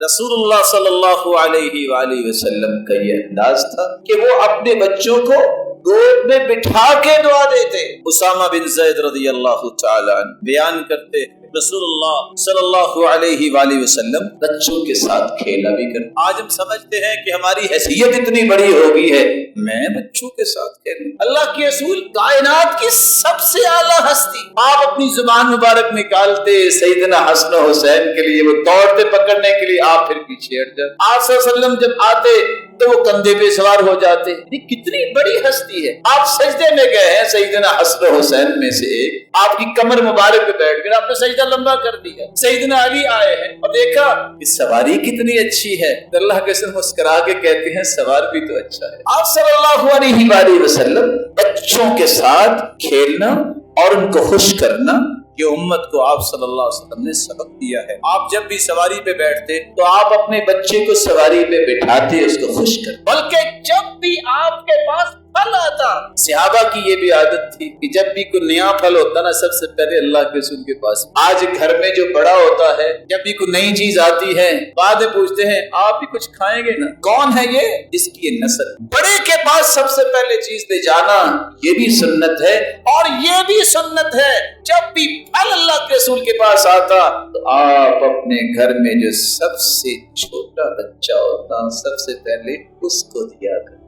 رسول اللہ صلی اللہ علیہ وآلہ وسلم کا یہ انداز تھا کہ وہ اپنے بچوں کو گود میں بٹھا کے دعا دیتے. اسامہ بن زید رضی اللہ تعالی عنہ بیان کرتے رسول اللہ صلی اللہ علیہ وآلہ وسلم بچوں کے ساتھ کھیلا بھی کرتے. آج ہم سمجھتے ہیں کہ ہماری حیثیت اتنی بڑی ہو گئی ہے، میں بچوں کے ساتھ کھیلوں. اللہ کے رسول کائنات کی سب سے اعلیٰ ہستی، آپ اپنی زبان مبارک نکالتے سیدنا حسن و حسین کے لیے، وہ دوڑتے پکڑنے کے لیے، آپ پھر پیچھے ہٹ جاتے. آپ صلی اللہ علیہ وسلم جب آتے تو وہ کندھے پہ سوار ہو جاتے. یہ کتنی بڑی ہستی ہے. آپ سجدے میں گئے ہیں سیدنا حسن و حسین میں سے ایک، آپ کی کمر مبارک پہ بیٹھ کر آپ نے سجدہ لمبا کر دیا. سیدنا علی آئے ہیں اور دیکھا کہ سواری کتنی اچھی ہے، تو اللہ کے ساتھ مسکرا کے کہتے ہیں سوار بھی تو اچھا ہے. آپ صلی اللہ علیہ وآلہ وسلم بچوں کے ساتھ کھیلنا اور ان کو خوش کرنا، یہ امت کو آپ صلی اللہ علیہ وسلم نے سبق دیا ہے. آپ جب بھی سواری پہ بیٹھتے تو آپ اپنے بچے کو سواری پہ بٹھاتے، اس کو خوش کرتے. بلکہ جب بھی آپ کے پاس پھل آتا، صحابہ کی یہ بھی عادت تھی کہ جب بھی کوئی نیا پھل ہوتا نا، سب سے پہلے اللہ کے رسول کے پاس. آج گھر میں جو بڑا ہوتا ہے، جب بھی کوئی نئی چیز آتی ہے، بعد میں پوچھتے ہیں آپ بھی کچھ کھائیں گے نا؟ کون ہے یہ؟ جس کی یہ نسل. بڑے کے پاس سب سے پہلے چیز لے جانا، یہ بھی سنت ہے. اور یہ بھی سنت ہے جب بھی پھل اللہ کے رسول کے پاس آتا تو آپ اپنے گھر میں جو سب سے چھوٹا بچہ ہوتا، سب سے پہلے اس کو دیا کرتے.